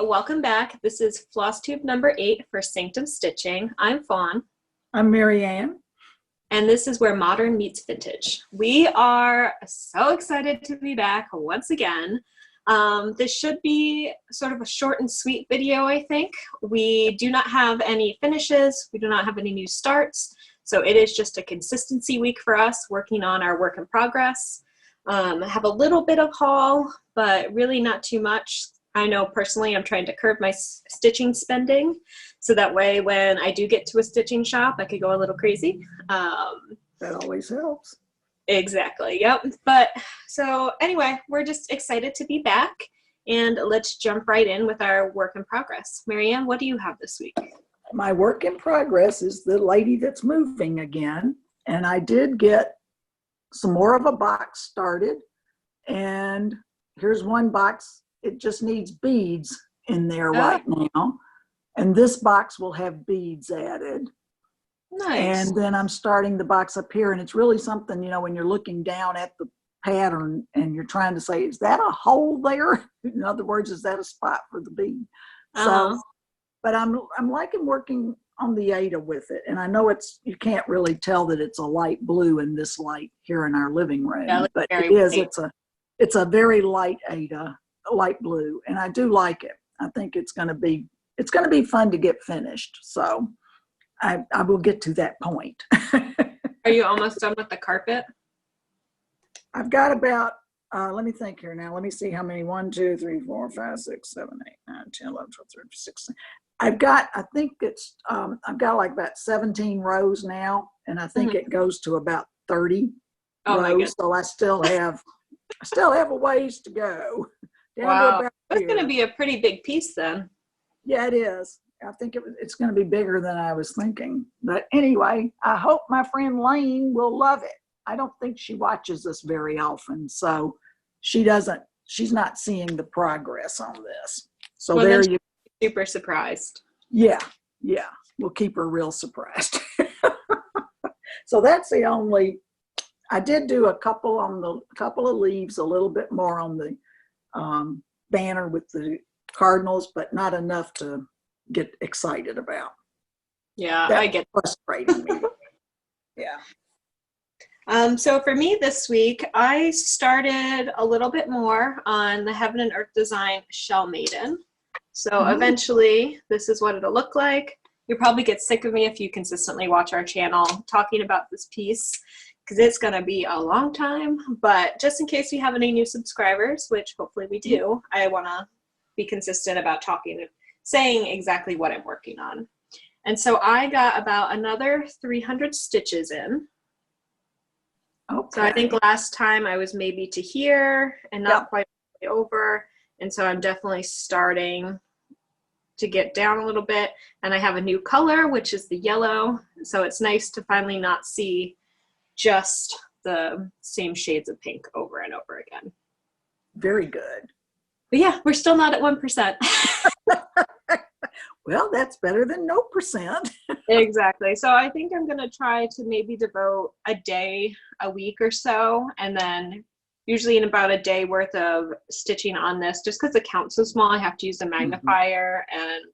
welcome back. This is Flosstube number 8 for Sanctum Stitching. I'm Fawn. I'm Marianne. And this is where modern meets vintage. We are so excited to be back once again. This should be sort of a short and sweet video, I think. We do not have any finishes. We do not have any new starts. So it is just a consistency week for us working on our work in progress. I have a little bit of haul, but really not too much. I know personally I'm trying to curb my stitching spending, so that way when I do get to a stitching shop, I could go a little crazy. That always helps. Exactly, yep. But so anyway, we're just excited to be back, and let's jump right in with our work in progress. Marianne, what do you have this week? My work in progress is the lady that's moving again, and I did get some more of a box started, and here's one box. It just needs beads in there right now. And this box will have beads added. Nice. And then I'm starting the box up here, and it's really something, you know, when you're looking down at the pattern and you're trying to say, is that a hole there? In other words, is that a spot for the bead? So, but I'm liking working on the Ada with it. And I know you can't really tell that it's a light blue in this light here in our living room, yeah, but it is, it's a very light Ada. Light blue, and I do like it. I think it's going to be fun to get finished. So I will get to that point. Are you almost done with the carpet? I've got about let me think here now. Let me see how many. 1, 2, 3, 4, 5, 6, 7, 8, 9, 10, 11, 12, 13, 16. I've got like about 17 rows now, and I think it goes to about 30 rows. So I still have a ways to go. Wow, that's going to be a pretty big piece then. Yeah, it is. I think it's going to be bigger than I was thinking. But anyway, I hope my friend Lane will love it. I don't think she watches us very often, so she's not seeing the progress on this. So well, there you go. Super surprised. Yeah, we'll keep her real surprised. So that's the only. I did do a couple of leaves, a little bit more on the banner with the cardinals, but not enough to get excited about. Yeah, I get frustrating me. Yeah. So for me this week, I started a little bit more on the Heaven and Earth Design Shell Maiden. So eventually, this is what it'll look like. You'll probably get sick of me if you consistently watch our channel talking about this piece, because it's going to be a long time. But just in case we have any new subscribers, which hopefully we do, I want to be consistent about saying exactly what I'm working on. And so I got about another 300 stitches in. Okay. So I think last time I was maybe to here and not quite over. And so I'm definitely starting to get down a little bit. And I have a new color, which is the yellow. So it's nice to finally not see just the same shades of pink over and over again. Very good. But yeah, we're still not at 1%. Well, that's better than no percent. Exactly. So I think I'm going to try to maybe devote a day a week or so, and then usually in about a day worth of stitching on this, just because the count's so small, I have to use the magnifier. And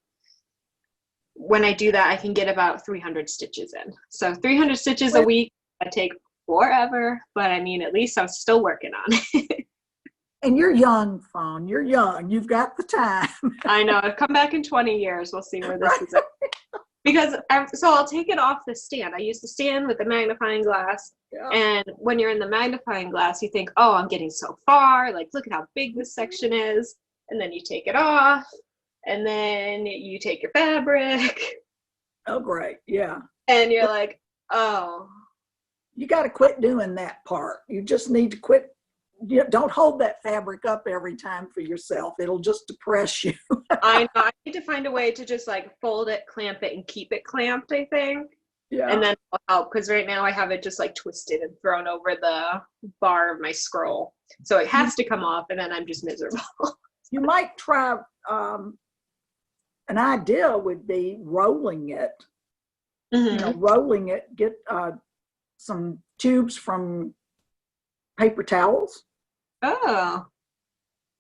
when I do that, I can get about 300 stitches in. So 300 stitches a week. I take forever, but I mean, at least I'm still working on it. And you're young, Fawn. You're young. You've got the time. I know. I'll come back in 20 years. We'll see where this is at. Because so I'll take it off the stand. I use the stand with the magnifying glass. Yeah. And when you're in the magnifying glass, you think, oh, I'm getting so far. Like, look at how big this section is. And then you take it off. And then you take your fabric. Oh, great. Yeah. And you're like, oh. You got to quit doing that part. You just need to quit. Don't hold that fabric up every time for yourself. It'll just depress you. I know. I need to find a way to just like fold it, clamp it, and keep it clamped, I think. Yeah. And then it'll help, because right now I have it just like twisted and thrown over the bar of my scroll. So it has to come off, and then I'm just miserable. You might try, an idea would be rolling it. You know, rolling it, get some tubes from paper towels. Oh.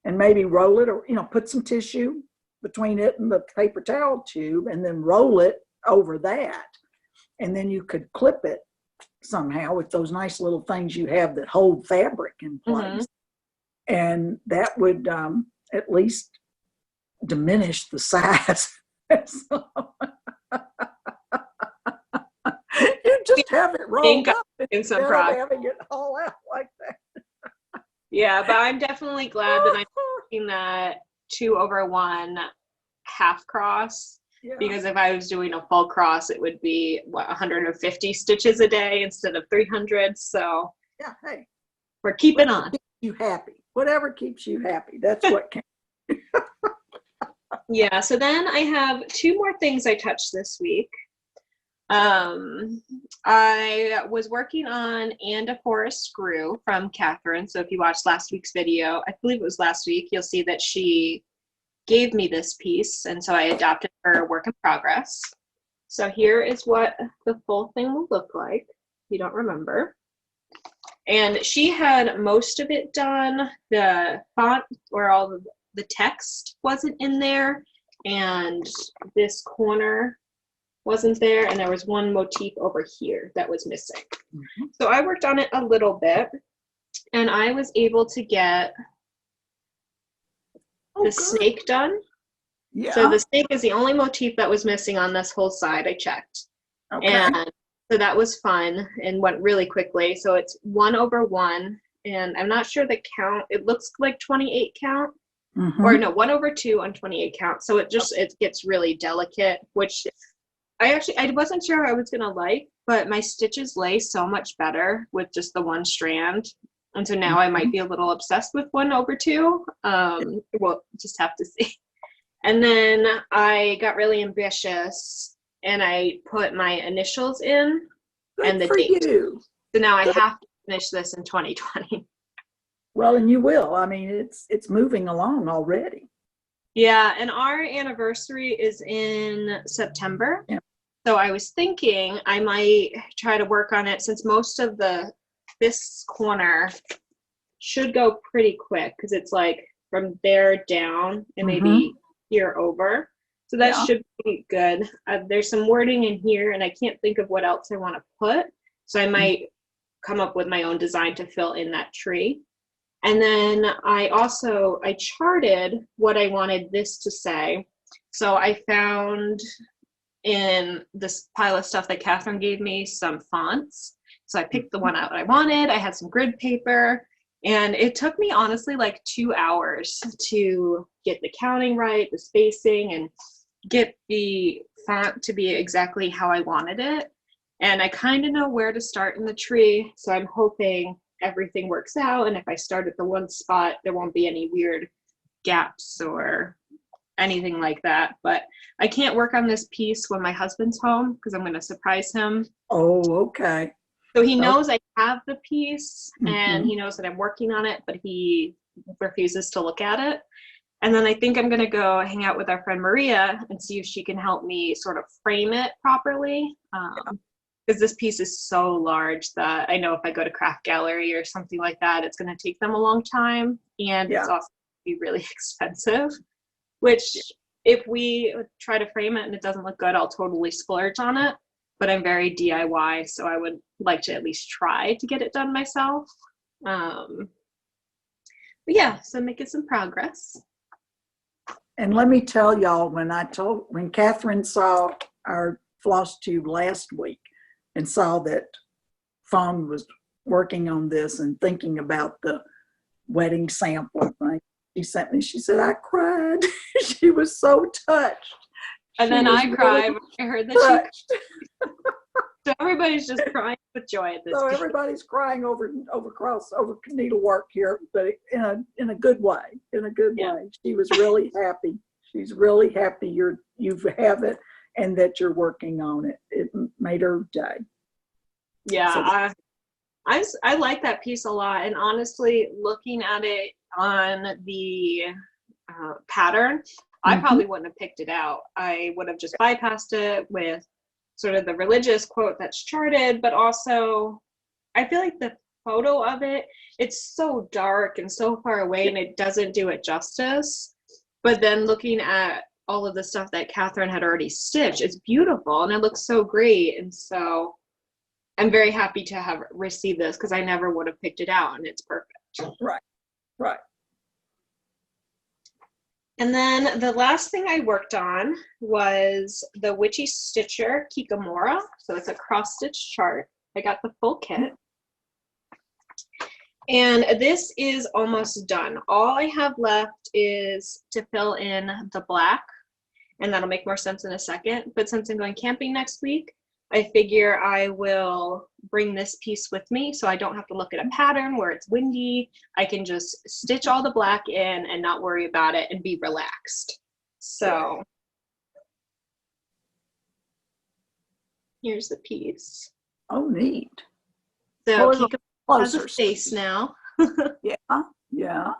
And maybe roll it, or, you know, put some tissue between it and the paper towel tube, and then roll it over that. And then you could clip it somehow with those nice little things you have that hold fabric in place. And that would at least diminish the size. So, you just have it rolled up instead of having it all out like that. Yeah, but I'm definitely glad that I'm making that 2/1 half cross. Yeah. Because if I was doing a full cross, it would be 150 stitches a day instead of 300. So yeah, hey, we're keeping on. Keeps you happy. Whatever keeps you happy. That's what counts. Yeah. So then I have 2 more things I touched this week. I was working on "And a Forest Grew" from Catherine. So if you watched last week's video, I believe it was last week, you'll see that she gave me this piece, and so I adopted her work in progress. So here is what the full thing will look like, if you don't remember. And she had most of it done. The font or all of the text wasn't in there, and this corner wasn't there, and there was one motif over here that was missing. So I worked on it a little bit, and I was able to get the snake done. Yeah. So the snake is the only motif that was missing on this whole side. I checked. Okay. And so that was fun and went really quickly. So it's 1/1, and I'm not sure the count. It looks like 28 count, or no, 1/2 on 28 count. So it gets really delicate, which I wasn't sure I was gonna like, but my stitches lay so much better with just the one strand. And so now I might be a little obsessed with 1/2. We'll just have to see. And then I got really ambitious, and I put my initials in and the date. So now I have to finish this in 2020. Well, and you will. I mean, it's moving along already. Yeah, and our anniversary is in September. Yeah. So I was thinking I might try to work on it, since most of this corner should go pretty quick, because it's like from there down and maybe here over. So that should be good. There's some wording in here, and I can't think of what else I want to put. So I might come up with my own design to fill in that tree. And then I charted what I wanted this to say. So I found in this pile of stuff that Catherine gave me some fonts. So I picked the one out I wanted. I had some grid paper, and it took me honestly like 2 hours to get the counting right, the spacing, and get the font to be exactly how I wanted it. And I kind of know where to start in the tree. So I'm hoping everything works out. And if I start at the one spot, there won't be any weird gaps or anything like that. But I can't work on this piece when my husband's home, because I'm going to surprise him. Oh, okay. So he knows I have the piece, and he knows that I'm working on it, but he refuses to look at it. And then I think I'm going to go hang out with our friend Maria and see if she can help me sort of frame it properly. Because this piece is so large that I know if I go to Craft Gallery or something like that, it's going to take them a long time, and it's also going to be really expensive. Which, if we try to frame it and it doesn't look good, I'll totally splurge on it. But I'm very DIY, so I would like to at least try to get it done myself. But yeah, so making some progress. And let me tell y'all, when Catherine saw our Flosstube last week and saw that Fawn was working on this and thinking about the wedding sample thing, she said, I cried. She was so touched. And then I cried when I heard that So everybody's just crying with joy at this point. Everybody's crying over needlework here, but in a good way. In a good way. She was really happy. She's really happy you have it and that you're working on it. It made her day. Yeah, so I like that piece a lot. And honestly, looking at it on the pattern, I probably wouldn't have picked it out. I would have just bypassed it with sort of the religious quote that's charted, but also I feel like the photo of it's so dark and so far away, and it doesn't do it justice. But then looking at all of the stuff that Catherine had already stitched. It's beautiful and it looks so great. And so I'm very happy to have received this because I never would have picked it out, and it's perfect. Right, right. And then the last thing I worked on was the Witchy Stitcher Kikimora. So it's a cross stitch chart. I got the full kit. And this is almost done. All I have left is to fill in the black, and that'll make more sense in a second. But since I'm going camping next week, I figure I will bring this piece with me so I don't have to look at a pattern where it's windy. I can just stitch all the black in and not worry about it and be relaxed. So here's the piece. Oh, neat. So Kika has a face now. Yeah, yeah.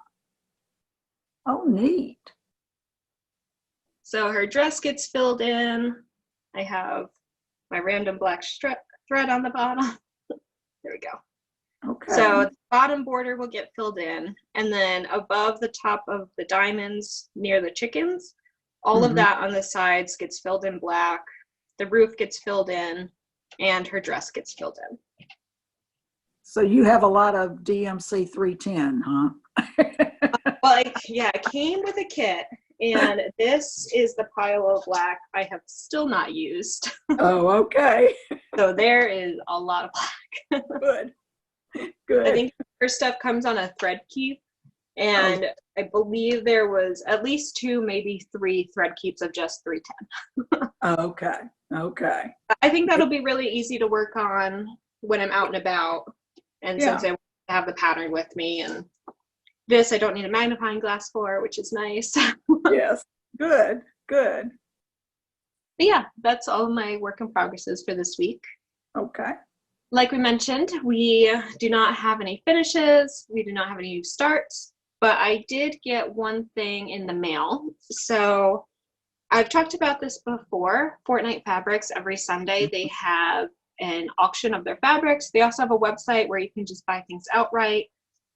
Oh, neat. So her dress gets filled in. I have my random black thread on the bottom. There we go. Okay. So the bottom border will get filled in, and then above the top of the diamonds near the chickens, all of that on the sides gets filled in black. The roof gets filled in, and her dress gets filled in. So you have a lot of DMC 310, huh? Well, it came with a kit, and this is the pile of black I have still not used. Oh, okay. So there is a lot of black. Good. Good. I think her stuff comes on a thread keep, and I believe there was at least 2, maybe 3 thread keeps of just 310. Okay. Okay. I think that'll be really easy to work on when I'm out and about, and since I want to have the pattern with me, and this I don't need a magnifying glass for, which is nice. Yes. Good. Good. But yeah, that's all my work in progresses for this week. Okay. Like we mentioned, we do not have any finishes. We do not have any new starts, but I did get one thing in the mail. So I've talked about this before. Fortnite Fabrics, every Sunday, they have an auction of their fabrics. They also have a website where you can just buy things outright,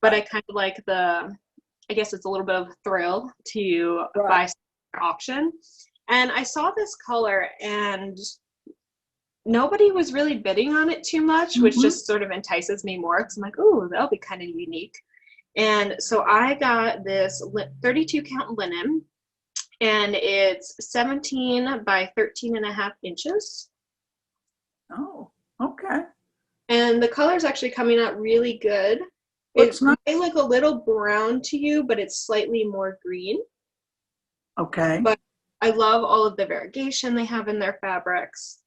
but I kind of like I guess it's a little bit of a thrill to buy something at auction. And I saw this color and nobody was really bidding on it too much, which just sort of entices me more because I'm like, oh, that'll be kind of unique. And so I got this 32 count linen, and it's 17 by 13.5 inches. Oh, okay. And the color is actually coming out really good. It may look a little brown to you, but it's slightly more green. Okay. But I love all of the variegation they have in their fabrics.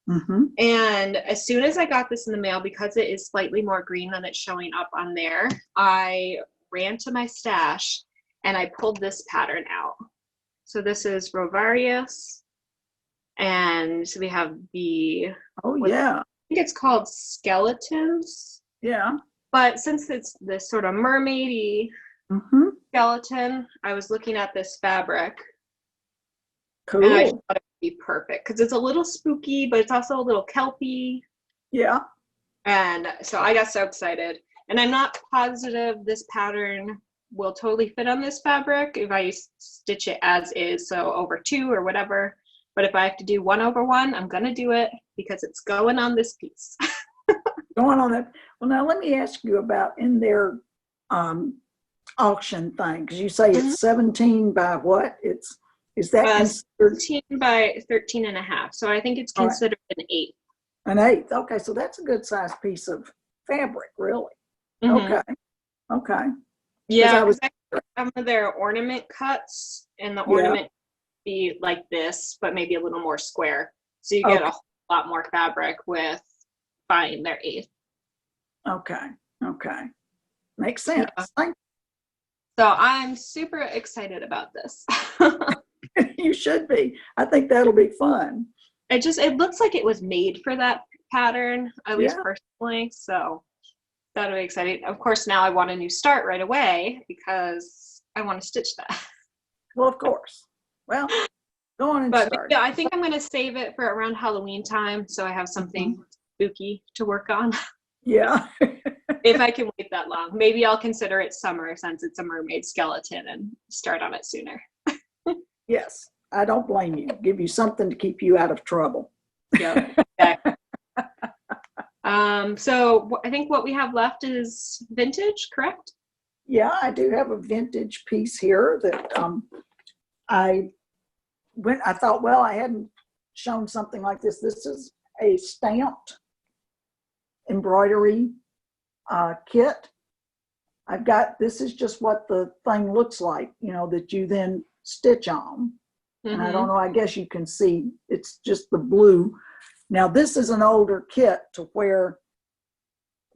And as soon as I got this in the mail, because it is slightly more green than it's showing up on there, I ran to my stash and I pulled this pattern out. So this is Rovarius, and so we have the I think it's called Skeletons. Yeah. But since it's this sort of mermaidy skeleton, I was looking at this fabric. Cool. And I just thought it would be perfect because it's a little spooky, but it's also a little kelpy. Yeah. And so I got so excited. And I'm not positive this pattern will totally fit on this fabric if I stitch it as is, so over 2 or whatever. But if I have to do 1/1, I'm going to do it because it's going on this piece. Going on that. Well, now let me ask you about in their auction thing, because you say it's 17 by what? Is that considered 13 by 13.5? So I think it's considered an 8. An 8th. Okay, so that's a good sized piece of fabric, really. Okay. Okay. Yeah, some of their ornament cuts, and the ornament be like this, but maybe a little more square. So you get a whole lot more fabric with buying their 8th. Okay. Okay. Makes sense. Yeah. So I'm super excited about this. You should be. I think that'll be fun. It looks like it was made for that pattern, at least personally. So that'll be exciting. Of course, now I want a new start right away because I want to stitch that. Well, of course. Well, go on and start. Yeah, I think I'm going to save it for around Halloween time so I have something spooky to work on. Yeah. If I can wait that long. Maybe I'll consider it summer since it's a mermaid skeleton and start on it sooner. Yes. I don't blame you. Give you something to keep you out of trouble. Yeah. Exactly. So I think what we have left is vintage, correct? Yeah, I do have a vintage piece here that I thought, well, I hadn't shown something like this. This is a stamped embroidery kit. This is just what the thing looks like, that you then stitch on. Mm-hmm. And I don't know, I guess you can see it's just the blue. Now this is an older kit to where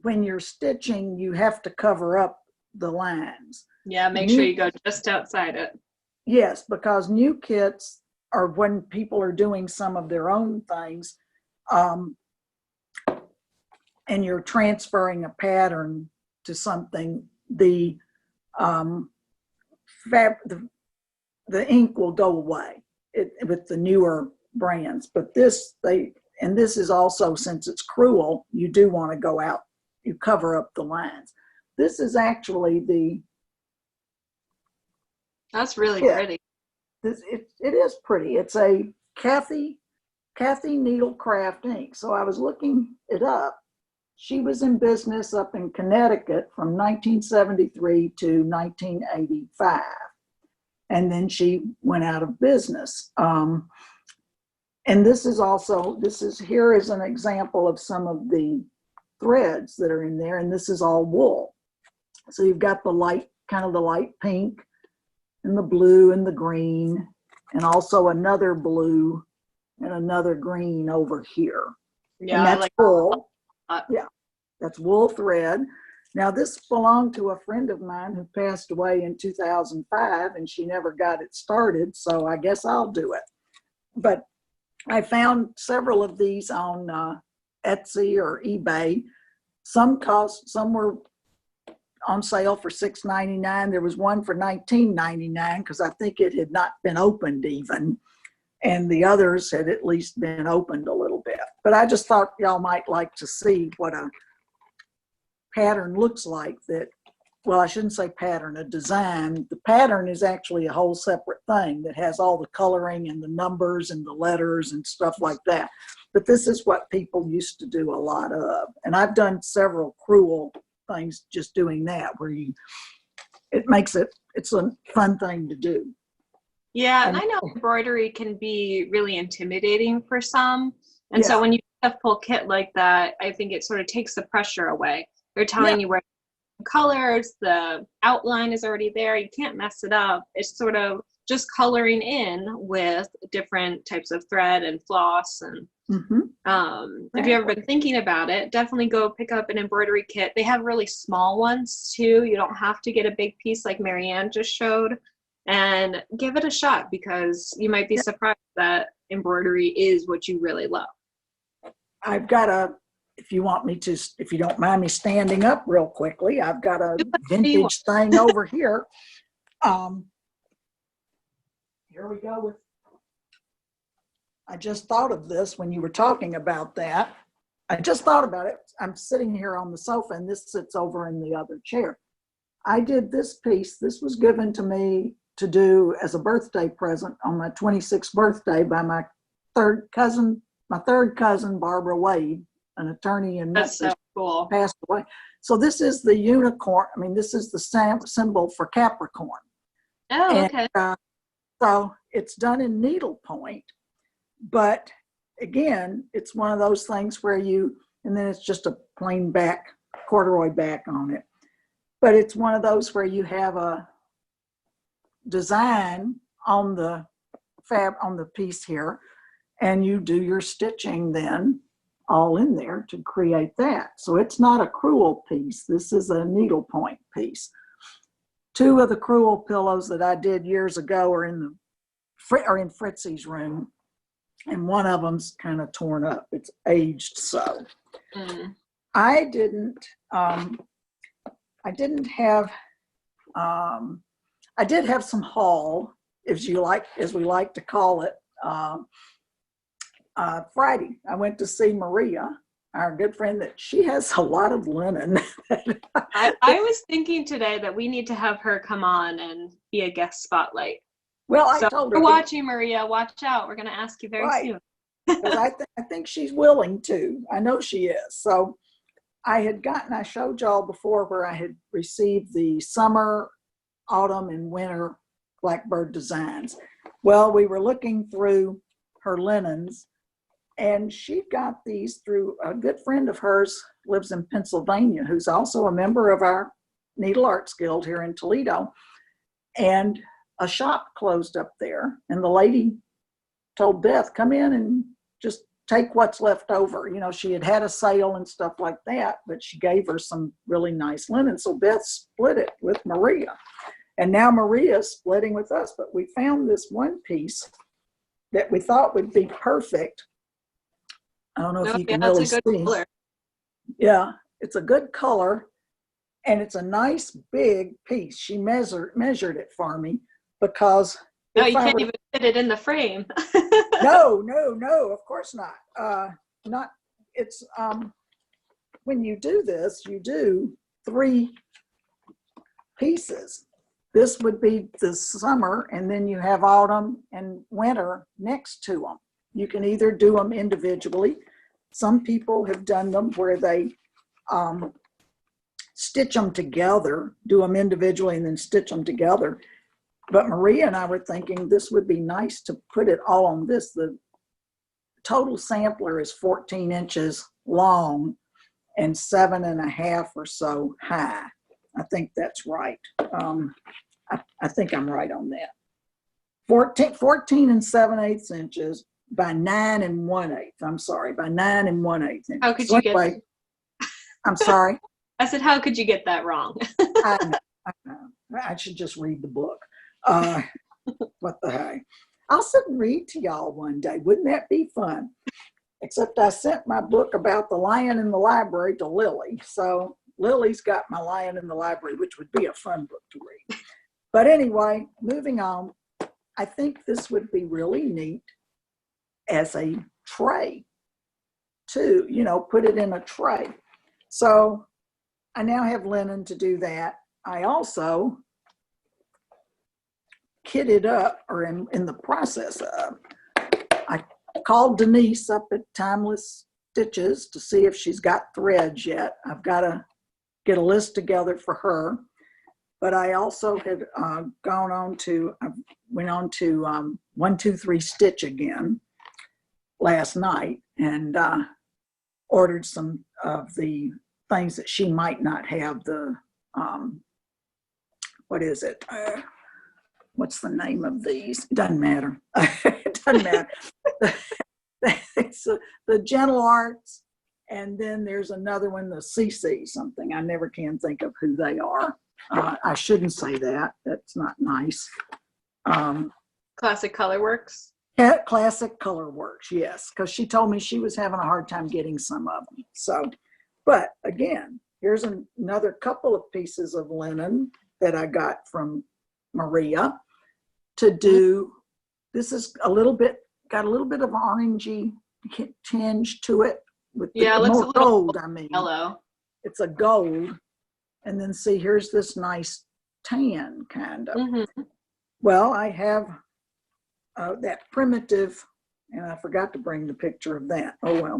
when you're stitching, you have to cover up the lines. Yeah, make sure you go just outside it. Yes, because new kits are when people are doing some of their own things, and you're transferring a pattern to something, the ink will go away with the newer brands. But this is also, since it's crewel, you do want to go out, you cover up the lines. This is actually that's really pretty. It is pretty. It's a Kathy Needlecraft ink. So I was looking it up. She was in business up in Connecticut from 1973 to 1985. And then she went out of business. And here is an example of some of the threads that are in there. And this is all wool. So you've got the light pink and the blue and the green, and also another blue and another green over here. Yeah, and that's wool. Yeah, that's wool thread. Now this belonged to a friend of mine who passed away in 2005, and she never got it started, so I guess I'll do it. But I found several of these on Etsy or eBay. Some were on sale for $6.99. There was one for $19.99 because I think it had not been opened even, and the others had at least been opened a little bit. But I just thought y'all might like to see what a pattern looks like. Well, I shouldn't say pattern, a design. The pattern is actually a whole separate thing that has all the coloring and the numbers and the letters and stuff like that. But this is what people used to do a lot of. And I've done several crewel things just doing that, where it's a fun thing to do. Yeah, and I know embroidery can be really intimidating for some. And so when you have a full kit like that, I think it sort of takes the pressure away. They're telling you where colors, the outline is already there. You can't mess it up. It's sort of just coloring in with different types of thread and floss. And if you've ever been thinking about it, definitely go pick up an embroidery kit. They have really small ones too. You don't have to get a big piece like Marianne just showed, and give it a shot, because you might be surprised that embroidery is what you really love. I've got if you don't mind me standing up real quickly, I've got a vintage thing over here. Here we go I just thought of this when you were talking about that. I just thought about it. I'm sitting here on the sofa, and this sits over in the other chair. I did this piece. This was given to me to do as a birthday present on my 26th birthday by my third cousin, Barbara Wade, an attorney in Memphis. That's so cool. Passed away. So this is the unicorn. This is the symbol for Capricorn. Oh, okay. So it's done in needlepoint, but again, it's one of those things where and then it's just a plain corduroy back on it. But it's one of those where you have a design on the piece here, and you do your stitching then all in there to create that. So it's not a crewel piece. This is a needlepoint piece. Two of the crewel pillows that I did years ago are in Fritzy's room, and one of them's kind of torn up. It's aged so. I did have some haul, as we like to call it. Friday, I went to see Maria, our good friend, that she has a lot of linen. I was thinking today that we need to have her come on and be a guest spotlight. Well, I So told her. we're watching, Maria. Watch out. We're going to ask you very Right. soon. Because I think she's willing to. I know she is. So I showed y'all before where I had received the summer, autumn, and winter Blackbird designs. Well, we were looking through her linens, and she got these through a good friend of hers, lives in Pennsylvania, who's also a member of our Needle Arts Guild here in Toledo. And a shop closed up there, and the lady told Beth, come in and just take what's left over. You know, she had a sale and stuff like that, but she gave her some really nice linen. So Beth split it with Maria. And now Maria's splitting with us. But we found this one piece that we thought would be perfect. I don't know if you can really see. Color. Yeah, it's a good color. And it's a nice big piece. She measured it for me because no, you can't even fit it in the frame. No, of course not. It's when you do this, you do 3 pieces. This would be the summer, and then you have autumn and winter next to them. You can either do them individually. Some people have done them where they stitch them together, do them individually, and then stitch them together. But Maria and I were thinking this would be nice to put it all on this. The total sampler is 14 inches long and 7.5 or so high. I think that's right. I think I'm right on that. 14 and 7/8 inches by 9 1/8. I'm sorry, by 9 1/8 inches. How could you get that? I'm sorry. I said, how could you get that wrong? I know. I should just read the book. What the heck? I'll sit and read to y'all one day. Wouldn't that be fun? Except I sent my book about the lion in the library to Lily. So Lily's got my lion in the library, which would be a fun book to read. But anyway, moving on, I think this would be really neat as a tray too, you know, put it in a tray. So I now have linen to do that. I also kitted up, or in the process of, I called Denise up at Timeless Stitches to see if she's got threads yet. I've got to get a list together for her. But I also had I went on to 123 Stitch again last night and ordered some of the things that she might not have. The what is it? What's the name of these? It doesn't matter. It doesn't matter. It's the Gentle Arts, and then there's another one, the CC something. I never can think of who they are. I shouldn't say that. That's not nice. Classic Colorworks. Yeah, Classic Colorworks, yes, because she told me she was having a hard time getting some of them. So, but again, here's another couple of pieces of linen that I got from Maria to do. This is got a little bit of orangey tinge to it with yeah, the it looks more a little gold. I mean, yellow. It's a gold, and then see, here's this nice tan kind of. Mm-hmm. Well, I have that primitive, and I forgot to bring the picture of that. Oh well,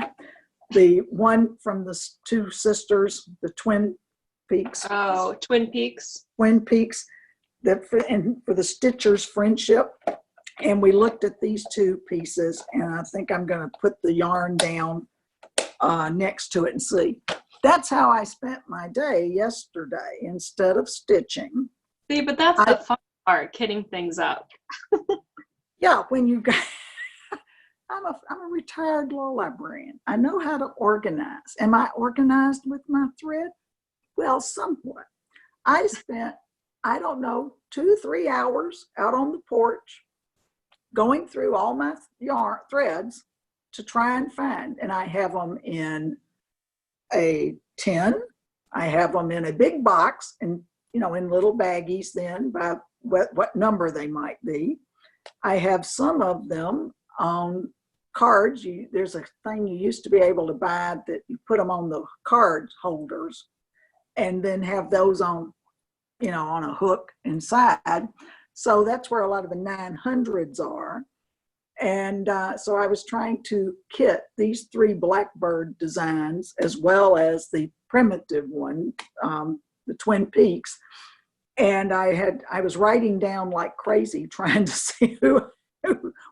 the one from the 2 sisters, the Twin Peaks. Oh, Twin Peaks. Twin Peaks. And for the Stitchers Friendship, and we looked at these 2 pieces, and I think I'm going to put the yarn down next to it and see. That's how I spent my day yesterday instead of stitching. See, but that's the fun part, kitting things up. Yeah, when you got, I'm a retired law librarian. I know how to organize. Am I organized with my thread? Well, somewhat. I spent, I don't know, 2-3 hours out on the porch going through all my yarn threads to try and find, and I have them in a tin. I have them in a big box, and in little baggies then by what number they might be. I have some of them on cards. There's a thing you used to be able to buy that you put them on the card holders and then have those on, on a hook inside. So that's where a lot of the 900s are. And so I was trying to kit these 3 Blackbird designs as well as the primitive one, the Twin Peaks. And I was writing down like crazy trying to see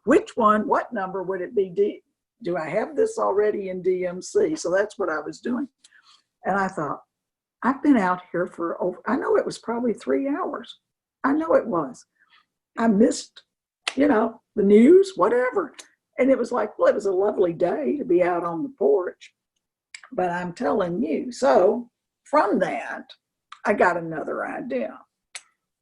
which one, what number would it be? Do I have this already in DMC? So that's what I was doing. And I thought, I've been out here for I know it was probably 3 hours. I know it was. I missed, the news, whatever. And it was like, well, it was a lovely day to be out on the porch. But I'm telling you, so from that, I got another idea.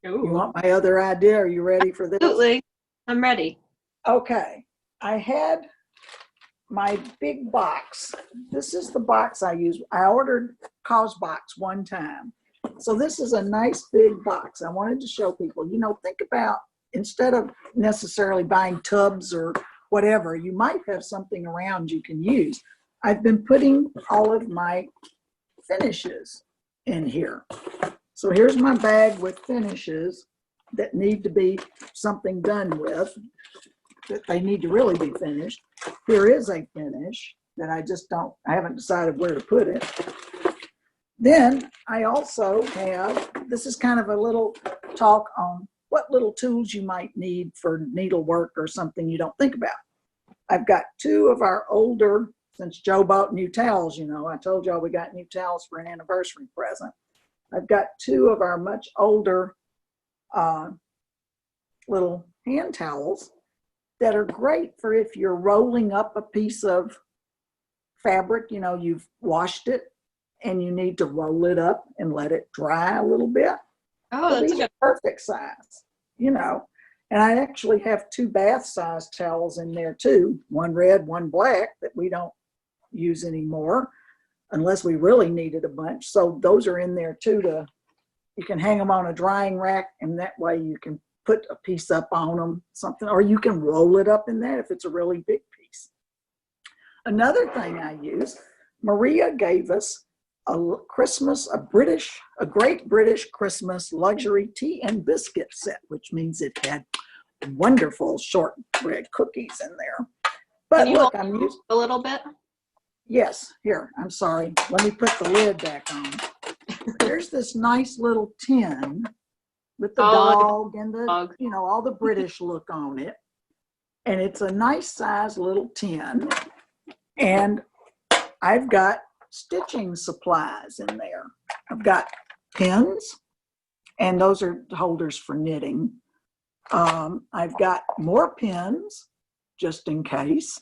Ooh. You want my other idea? Are you ready for this? Absolutely. I'm ready. Okay. I had my big box. This is the box I use. I ordered CosBox one time. So this is a nice big box. I wanted to show people, think about, instead of necessarily buying tubs or whatever, you might have something around you can use. I've been putting all of my finishes in here. So here's my bag with finishes that need to be something done with, that they need to really be finished. Here is a finish that I haven't decided where to put it. Then I also have, this is kind of a little talk on what little tools you might need for needlework or something you don't think about. I've got 2 of our older, since Joe bought new towels, I told y'all we got new towels for an anniversary present. I've got 2 of our much older little hand towels that are great for if you're rolling up a piece of fabric, you've washed it and you need to roll it up and let it dry a little bit. Oh, So that's these are perfect size, And I actually have 2 bath size towels in there too, one red, one black, that we don't use anymore unless we really needed a bunch. So those are in there too. You can hang them on a drying rack, and that way you can put a piece up on them, something, or you can roll it up in that if it's a really big piece. Another thing I use, Maria gave us a great British Christmas luxury tea and biscuit set, which means it had wonderful shortbread cookies in there. But look, I'm using a little bit. Yes, here, I'm sorry. Let me put the lid back on. There's this nice little tin with the dog and the, all the British look on it. And it's a nice size little tin. And I've got stitching supplies in there. I've got pins, and those are holders for knitting. I've got more pins, just in case.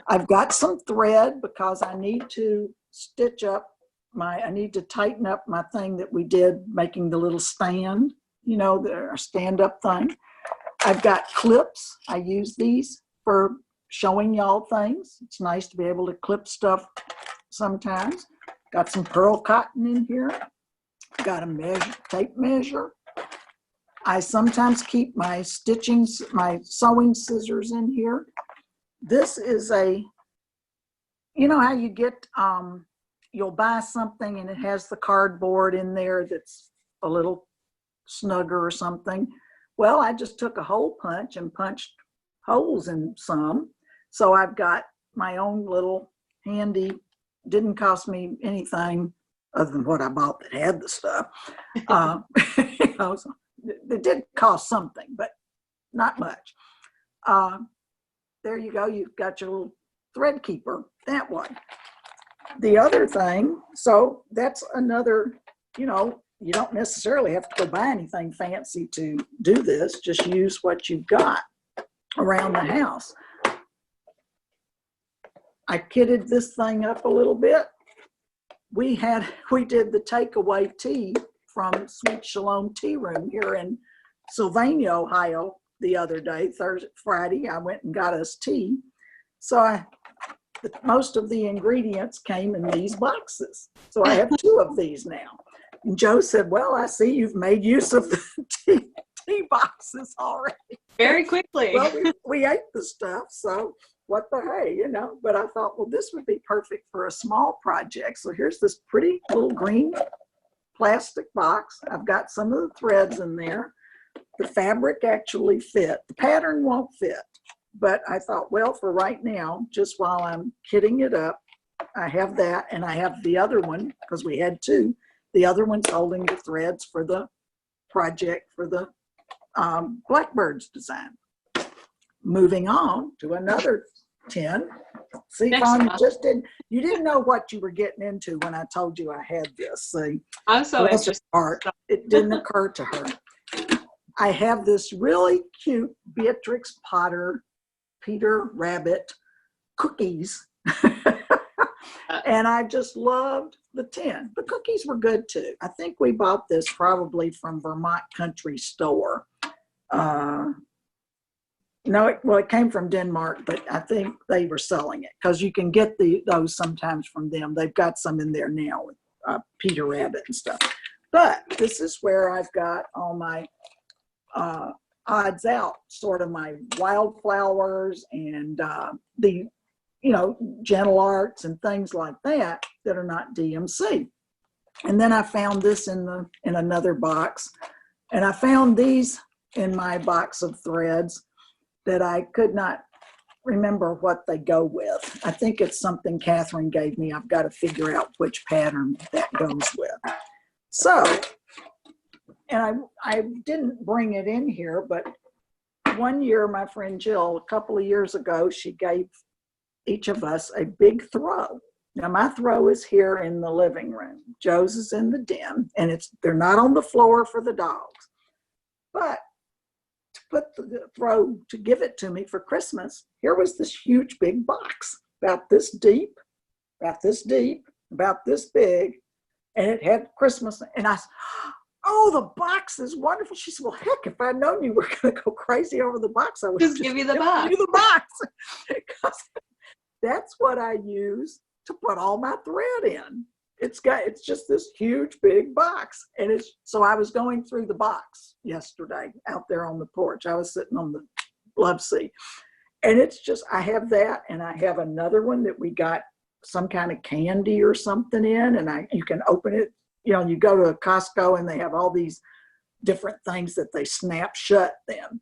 I've got some thread because I need to stitch up I need to tighten up my thing that we did making the little stand, the stand-up thing. I've got clips. I use these for showing y'all things. It's nice to be able to clip stuff sometimes. Got some pearl cotton in here. Got a tape measure. I sometimes keep my sewing scissors in here. This is how you get, you'll buy something and it has the cardboard in there that's a little snugger or something. Well, I just took a hole punch and punched holes in some. So I've got my own little handy, didn't cost me anything other than what I bought that had the stuff. So it did cost something, but not much. There you go. You've got your little thread keeper that way. The other thing, so that's another, you don't necessarily have to go buy anything fancy to do this. Just use what you've got around the house. I kitted this thing up a little bit. We did the takeaway tea from Sweet Shalom Tea Room here in Sylvania, Ohio, the other day, Friday. I went and got us tea. So most of the ingredients came in these boxes. So I have 2 of these now. And Joe said, well, I see you've made use of the tea boxes already. Very quickly. Well, we ate the stuff, so what the hey, But I thought, well, this would be perfect for a small project. So here's this pretty little green plastic box. I've got some of the threads in there. the fabric actually fit. The pattern won't fit, but I thought, well, for right now, just while I'm kitting it up, I have that, and I have the other one, because we had two. The other one's holding the threads for the project for the Blackbird's design. Moving on to another 10. See, Fawn, you didn't know what you were getting into when I told you I had this. See, I'm so interested. It didn't occur to her. I have this really cute Beatrix Potter Peter Rabbit cookies. And I just loved the tin. The cookies were good too. I think we bought this probably from Vermont Country Store. No, it came from Denmark, but I think they were selling it because you can get those sometimes from them. They've got some in there now with Peter Rabbit and stuff. But this is where I've got all my odds out, sort of my wildflowers and the gentle arts and things like that are not DMC. And then I found this in another box, and I found these in my box of threads that I could not remember what they go with. I think it's something Catherine gave me. I've got to figure out which pattern that goes with. So, and I didn't bring it in here, but one year my friend Jill, a couple of years ago, she gave each of us a big throw. Now my throw is here in the living room. Joe's is in the den, and they're not on the floor for the dogs. But to put the throw, to give it to me for Christmas, here was this huge big box, about this deep, about this deep, about this big, and it had Christmas. And I said, oh, the box is wonderful. She said, well, heck, if I'd known you were going to go crazy over the box, I would just give you the box. Give you the box. Because that's what I use to put all my thread in. It's just this huge big box. And so I was going through the box yesterday out there on the porch. I was sitting on the love seat. And it's just, I have that, and I have another one that we got some kind of candy or something in, and you can open it. You go to a Costco and they have all these different things that they snap shut then.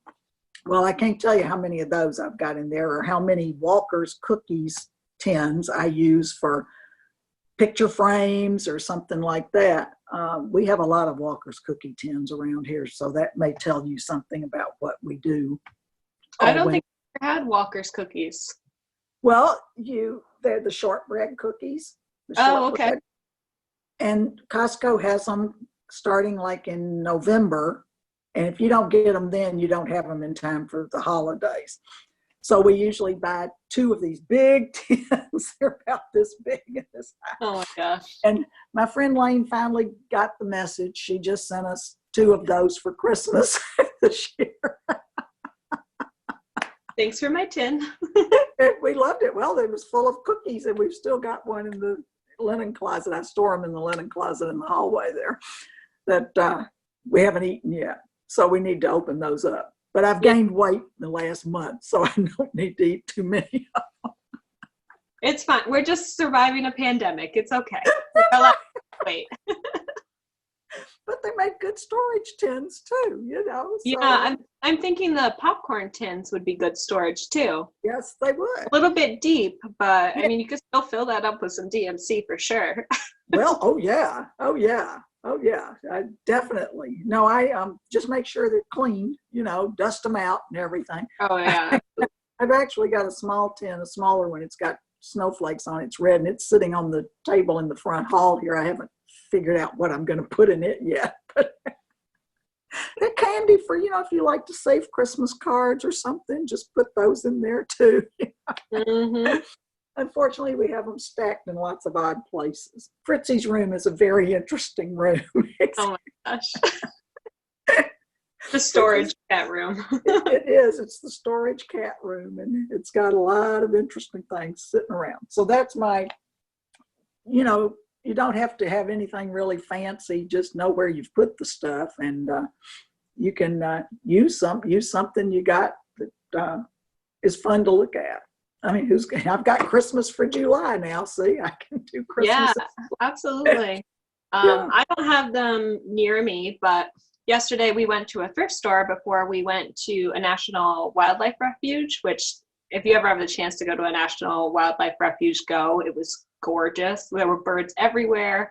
Well, I can't tell you how many of those I've got in there, or how many Walker's cookies tins I use for picture frames or something like that. We have a lot of Walker's cookie tins around here, so that may tell you something about what we do. I don't think I ever had Walker's cookies. Well, they're the shortbread cookies. Okay. And Costco has them starting like in November. And if you don't get them then, you don't have them in time for the holidays. So we usually buy 2 of these big tins. They're about this big and this high. Oh my gosh. And my friend Lane finally got the message. She just sent us 2 of those for Christmas this year. Thanks for my tin. We loved it. Well, it was full of cookies, and we've still got one in the linen closet. I store them in the linen closet in the hallway there that we haven't eaten yet. So we need to open those up. But I've gained weight in the last month, so I don't need to eat too many of them. It's fine. We're just surviving a pandemic. It's okay. Wait. But they make good storage tins too, So. Yeah, I'm thinking the popcorn tins would be good storage too. Yes, they would. A little bit deep, but I mean, you could still fill that up with some DMC for sure. Well, oh yeah, I definitely. No, I just make sure they're clean, dust them out and everything. Oh yeah. I've actually got a small tin, a smaller one. It's got snowflakes on it. It's red, and it's sitting on the table in the front hall here. I haven't figured out what I'm going to put in it yet. But they're candy for, if you like to save Christmas cards or something, just put those in there too. Mm-hmm. Unfortunately, we have them stacked in lots of odd places. Fritzy's room is a very interesting room. Oh my gosh. The storage cat room. It is. It's the storage cat room, and it's got a lot of interesting things sitting around. So that's my, you don't have to have anything really fancy. Just know where you've put the stuff, and you can use something you got that is fun to look at. I mean, I've got Christmas for July now. See, I can do Christmas. Yeah, absolutely. I don't have them near me, but yesterday we went to a thrift store before we went to a national wildlife refuge, which if you ever have the chance to go to a national wildlife refuge, go. It was gorgeous. There were birds everywhere.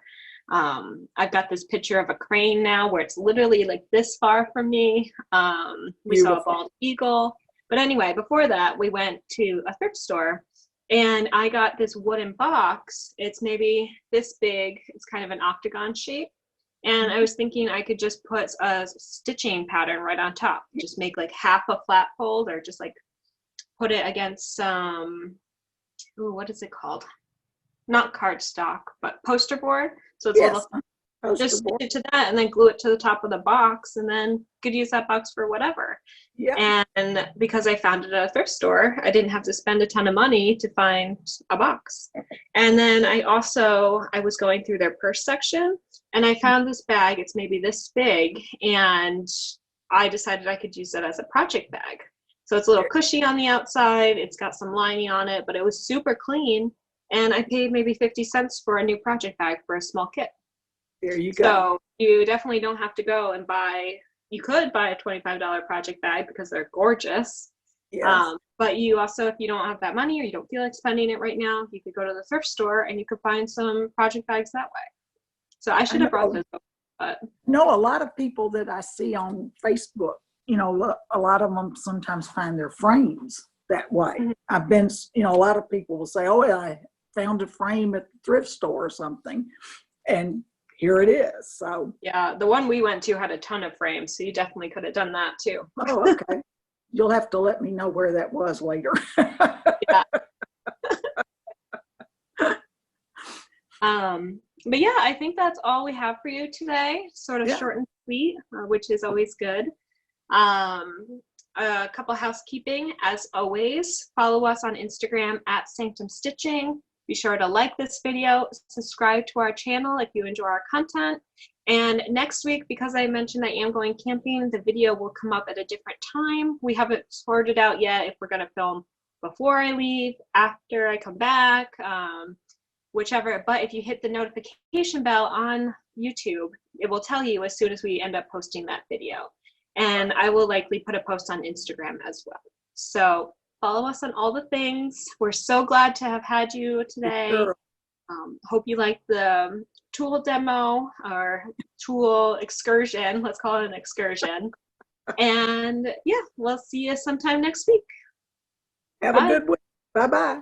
I've got this picture of a crane now where it's literally like this far from me. We saw a bald eagle. But anyway, before that, we went to a thrift store and I got this wooden box. It's maybe this big. It's kind of an octagon shape. And I was thinking I could just put a stitching pattern right on top. Just make like half a flat fold or just like put it against some, what is it called? Not cardstock, but poster board. So it's a little, just stick it to that and then glue it to the top of the box and then could use that box for whatever. Yeah. And because I found it at a thrift store, I didn't have to spend a ton of money to find a box. And then I was going through their purse section and I found this bag. It's maybe this big. And I decided I could use it as a project bag. So it's a little cushy on the outside. It's got some lining on it, but it was super clean. And I paid maybe 50 cents for a new project bag for a small kit. There you go. So you definitely don't have to go and you could buy a $25 project bag because they're gorgeous. Yes. But you also, if you don't have that money or you don't feel like spending it right now, you could go to the thrift store and you could find some project bags that way. So I should have brought those up. But no, a lot of people that I see on Facebook, a lot of them sometimes find their frames that way. Mm-hmm. I've been, a lot of people will say, oh, yeah, I found a frame at the thrift store or something. And here it is. So yeah, the one we went to had a ton of frames, so you definitely could have done that too. Oh, okay. You'll have to let me know where that was later. Yeah. But yeah, I think that's all we have for you today. Sort of short and sweet, which is always good. A couple housekeeping, as always, follow us on Instagram at Sanctum Stitching. Be sure to like this video, subscribe to our channel if you enjoy our content. And next week, because I mentioned I am going camping, the video will come up at a different time. We haven't sorted out yet if we're going to film before I leave, after I come back, whichever. But if you hit the notification bell on YouTube, it will tell you as soon as we end up posting that video. And I will likely put a post on Instagram as well. So follow us on all the things. We're so glad to have had you today. Sure. Hope you like the tool demo or tool excursion. Let's call it an excursion. And yeah, we'll see you sometime next week. Have a good week. Bye-bye.